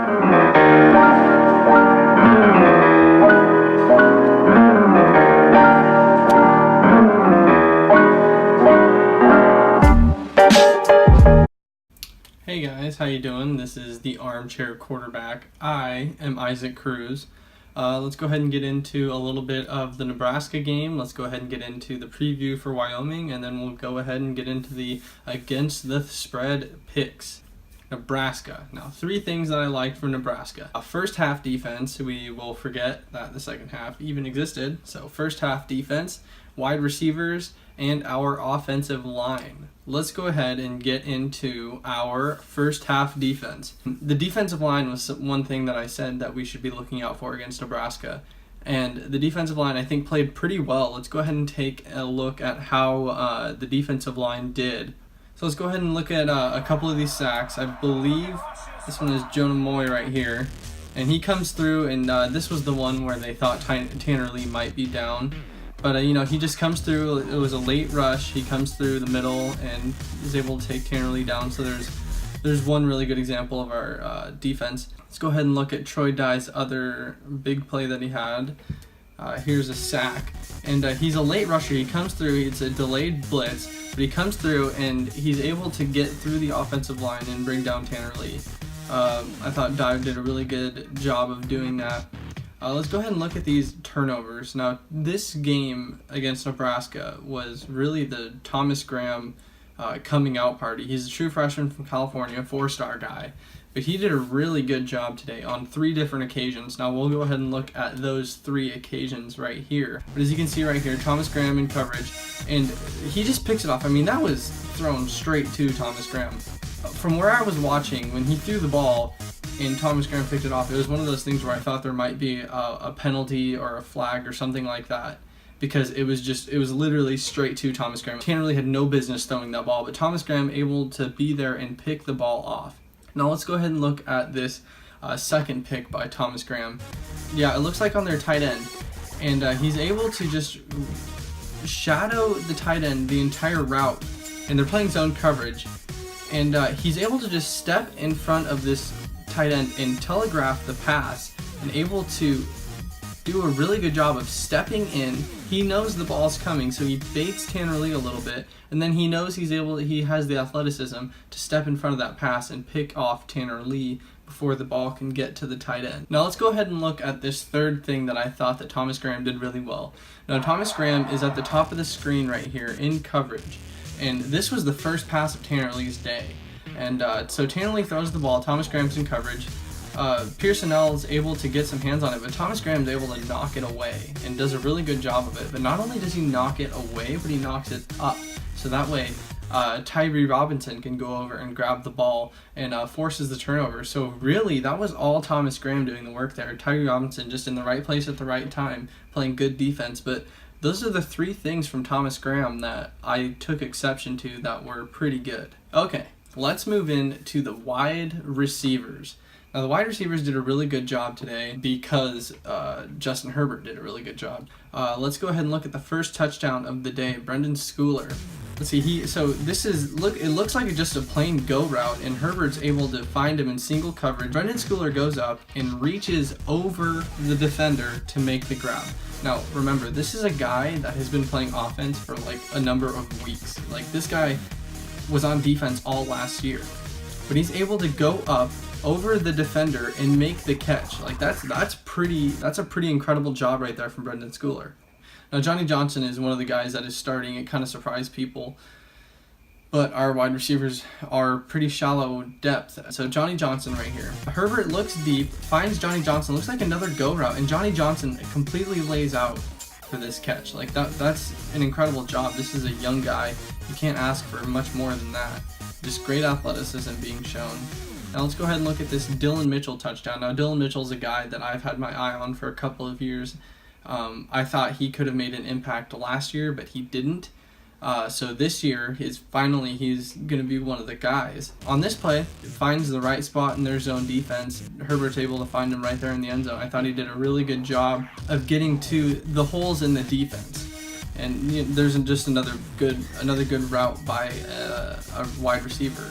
Hey guys, how you doing? This is the Armchair Quarterback. I am Isaac Cruz. Let's go ahead and get into a little bit of the Nebraska game. Let's go ahead and get into the preview for Wyoming, and then we'll go ahead and get into the against the spread picks. Nebraska. Now, three things that I liked from Nebraska. First half defense, we will forget that the second half even existed. So first half defense, wide receivers, and our offensive line. Let's go ahead and get into our first half defense. The defensive line was one thing that I said that we should be looking out for against Nebraska. And the defensive line, I think, played pretty well. Let's go ahead and take a look at how the defensive line did. So let's go ahead and look at a couple of these sacks. I believe this one is Jonah Moy right here. And he comes through, and this was the one where they thought Tanner Lee might be down. But, he just comes through. It was a late rush. He comes through the middle and is able to take Tanner Lee down. So there's one really good example of our defense. Let's go ahead and look at Troy Dye's other big play that he had. Here's a sack. And he's a late rusher. He comes through. It's a delayed blitz. But he comes through, and he's able to get through the offensive line and bring down Tanner Lee. I thought Dye did a really good job of doing that. Let's go ahead and look at these turnovers. Now, this game against Nebraska was really the Thomas Graham coming out party. He's a true freshman from California, 4-star guy. But he did a really good job today on 3 different occasions. Now, we'll go ahead and look at those 3 occasions right here. But as you can see right here, Thomas Graham in coverage, and he just picks it off. I mean, that was thrown straight to Thomas Graham. From where I was watching, when he threw the ball, and Thomas Graham picked it off, it was one of those things where I thought there might be a penalty or a flag or something like that, because it was literally straight to Thomas Graham. Tanner Lee had no business throwing that ball, but Thomas Graham able to be there and pick the ball off. Now let's go ahead and look at this second pick by Thomas Graham. Yeah, it looks like on their tight end, and he's able to just shadow the tight end the entire route, and they're playing zone coverage, and he's able to just step in front of this tight end and telegraph the pass, and able to do a really good job of stepping in. He knows the ball's coming, so he baits Tanner Lee a little bit, and then he knows he has the athleticism to step in front of that pass and pick off Tanner Lee before the ball can get to the tight end. Now let's go ahead and look at this third thing that I thought that Thomas Graham did really well. Now Thomas Graham is at the top of the screen right here in coverage, and this was the first pass of Tanner Lee's day. And so Tanner Lee throws the ball, Thomas Graham's in coverage, Pearsonell is able to get some hands on it, but Thomas Graham's able to knock it away and does a really good job of it. But not only does he knock it away, but he knocks it up. So that way, Tyree Robinson can go over and grab the ball and forces the turnover. So really, that was all Thomas Graham doing the work there. Tyree Robinson just in the right place at the right time, playing good defense. But those are the 3 things from Thomas Graham that I took exception to that were pretty good. Okay, let's move into the wide receivers. Now, the wide receivers did a really good job today because Justin Herbert did a really good job. Let's go ahead and look at the first touchdown of the day, Brendan Schooler. Let's see, it looks like just a plain go route, and Herbert's able to find him in single coverage. Brendan Schooler goes up and reaches over the defender to make the grab. Now, remember, this is a guy that has been playing offense for like a number of weeks. Like, this guy was on defense all last year, but he's able to go up over the defender and make the catch. Like, that's a pretty incredible job right there from Brendan Schooler. Now, Johnny Johnson is one of the guys that is starting. It kind of surprised people, but our wide receivers are pretty shallow depth. So Johnny Johnson right here. Herbert looks deep, finds Johnny Johnson, looks like another go route, and Johnny Johnson completely lays out for this catch. Like, that's an incredible job. This is a young guy. You can't ask for much more than that. Just great athleticism being shown. Now let's go ahead and look at this Dylan Mitchell touchdown. Now, Dylan Mitchell's a guy that I've had my eye on for a couple of years. I thought he could have made an impact last year, but he didn't. So this year, he's going to be one of the guys. On this play, finds the right spot in their zone defense. Herbert's able to find him right there in the end zone. I thought he did a really good job of getting to the holes in the defense. And there's just another good route by a wide receiver.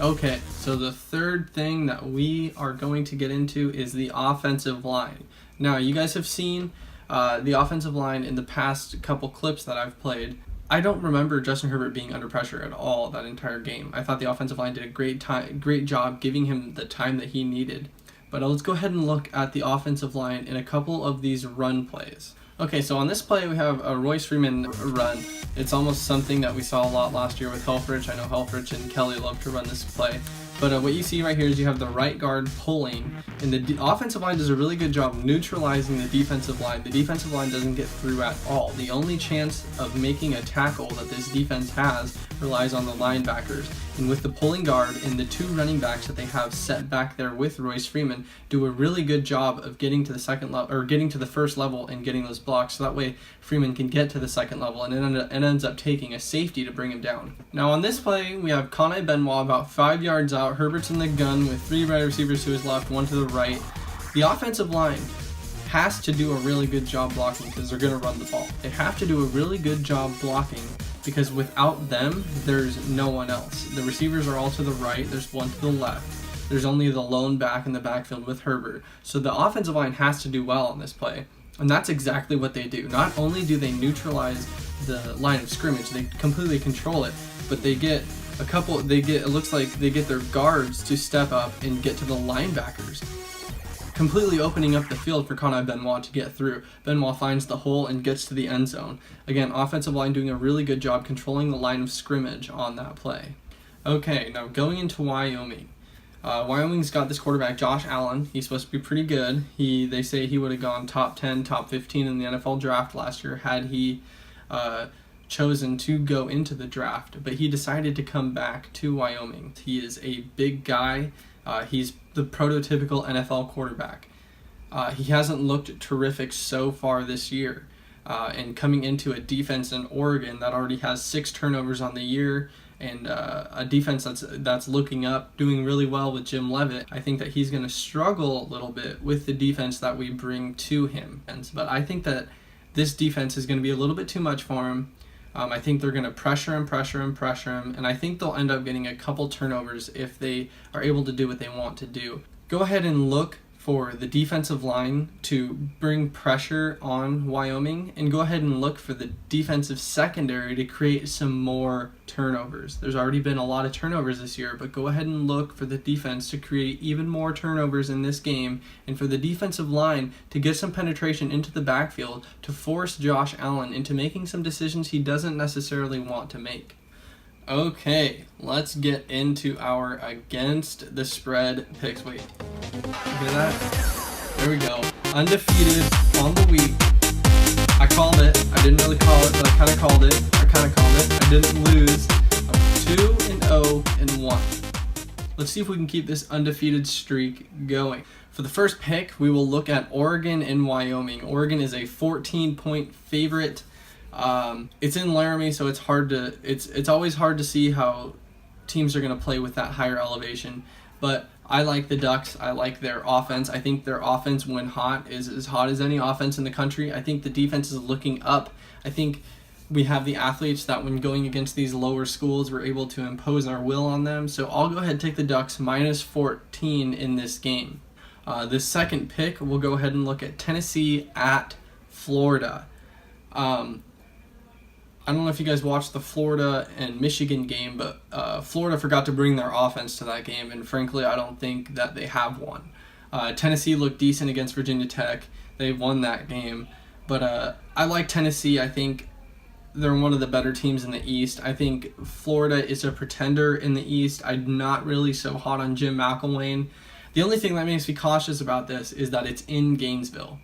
Okay, so the third thing that we are going to get into is the offensive line. Now, you guys have seen the offensive line in the past couple clips that I've played. I don't remember Justin Herbert being under pressure at all that entire game. I thought the offensive line did a great job giving him the time that he needed. But let's go ahead and look at the offensive line in a couple of these run plays. Okay, so on this play we have a Royce Freeman run. It's almost something that we saw a lot last year with Helfrich. I know Helfrich and Kelly love to run this play. But what you see right here is you have the right guard pulling, and the offensive line does a really good job neutralizing the defensive line. The defensive line doesn't get through at all. The only chance of making a tackle that this defense has relies on the linebackers. And with the pulling guard and the two running backs that they have set back there with Royce Freeman, do a really good job of getting to the second level, or getting to the first level and getting those blocks. So that way Freeman can get to the second level, and it ends up taking a safety to bring him down. Now on this play, we have Conai Benoit about 5 yards out. Herbert's in the gun with 3 wide receivers to his left, 1 to the right. The offensive line has to do a really good job blocking because they're going to run the ball. They have to do a really good job blocking because without them, there's no one else. The receivers are all to the right, there's 1 to the left. There's only the lone back in the backfield with Herbert. So the offensive line has to do well on this play. And that's exactly what they do. Not only do they neutralize the line of scrimmage, they completely control it, but they get it looks like they get their guards to step up and get to the linebackers, completely opening up the field for Conai Benoit to get through. Benoit finds the hole and gets to the end zone. Again, offensive line doing a really good job controlling the line of scrimmage on that play. Okay, now going into Wyoming. Wyoming's got this quarterback, Josh Allen. He's supposed to be pretty good. They say he would have gone top 10, top 15 in the NFL draft last year had he chosen to go into the draft, but he decided to come back to Wyoming. He is a big guy. He's the prototypical NFL quarterback. He hasn't looked terrific so far this year, and coming into a defense in Oregon that already has 6 turnovers on the year, and a defense that's looking up, doing really well with Jim Leavitt, I think that he's going to struggle a little bit with the defense that we bring to him. But I think that this defense is going to be a little bit too much for him. I think they're going to pressure him, and I think they'll end up getting a couple turnovers if they are able to do what they want to do. Go ahead and look for the defensive line to bring pressure on Wyoming, and go ahead and look for the defensive secondary to create some more turnovers. There's already been a lot of turnovers this year, but go ahead and look for the defense to create even more turnovers in this game, and for the defensive line to get some penetration into the backfield to force Josh Allen into making some decisions he doesn't necessarily want to make. Okay, let's get into our against the spread picks. Wait, hear that? There we go. Undefeated on the week. I called it. I didn't really call it, but I kind of called it. I didn't lose. I'm 2-0-1. Let's see if we can keep this undefeated streak going. For the first pick, we will look at Oregon and Wyoming. Oregon is a 14-point favorite. It's in Laramie, so it's always hard to see how teams are going to play with that higher elevation. But I like the Ducks. I like their offense. I think their offense, when hot, is as hot as any offense in the country. I think the defense is looking up. I think we have the athletes that when going against these lower schools, we're able to impose our will on them. So I'll go ahead and take the Ducks minus 14 in this game. This second pick, we'll go ahead and look at Tennessee at Florida. I don't know if you guys watched the Florida and Michigan game, but Florida forgot to bring their offense to that game, and frankly, I don't think that they have one. Tennessee looked decent against Virginia Tech. They won that game, but I like Tennessee. I think they're one of the better teams in the East. I think Florida is a pretender in the East. I'm not really so hot on Jim McElwain. The only thing that makes me cautious about this is that it's in Gainesville.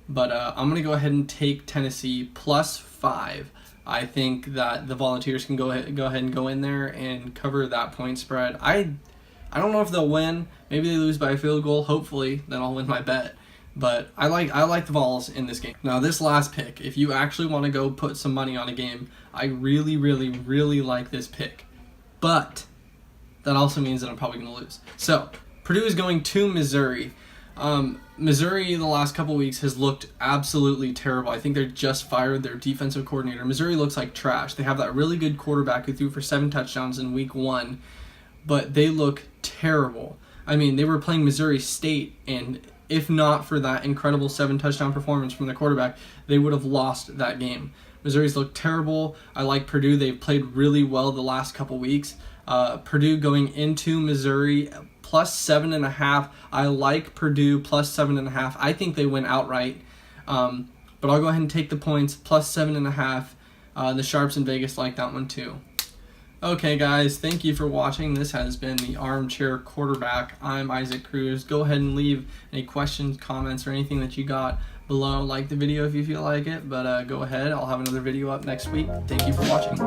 But I'm going to go ahead and take Tennessee plus 5. I think that the Volunteers can go ahead and go in there and cover that point spread. I don't know if they'll win. Maybe they lose by a field goal. Hopefully, then I'll win my bet. But I like the Vols in this game. Now, this last pick, if you actually want to go put some money on a game, I really, really, really like this pick. But that also means that I'm probably going to lose. So, Purdue is going to Missouri. Missouri the last couple weeks has looked absolutely terrible. I think they just fired their defensive coordinator. Missouri looks like trash. They have that really good quarterback who threw for 7 touchdowns in week 1. but they look terrible. I mean, they were playing Missouri State, and if not for that incredible 7-touchdown performance from the quarterback, they would have lost that game. Missouri's looked terrible. I like Purdue. They've played really well the last couple weeks. Purdue going into Missouri plus 7.5. I like Purdue plus 7.5. I think they win outright. But I'll go ahead and take the points plus 7.5. The Sharps in Vegas like that one too. Okay, guys, thank you for watching. This has been the Armchair Quarterback. I'm Isaac Cruz. Go ahead and leave any questions, comments, or anything that you got below. Like the video if you feel like it, but go ahead. I'll have another video up next week. Thank you for watching.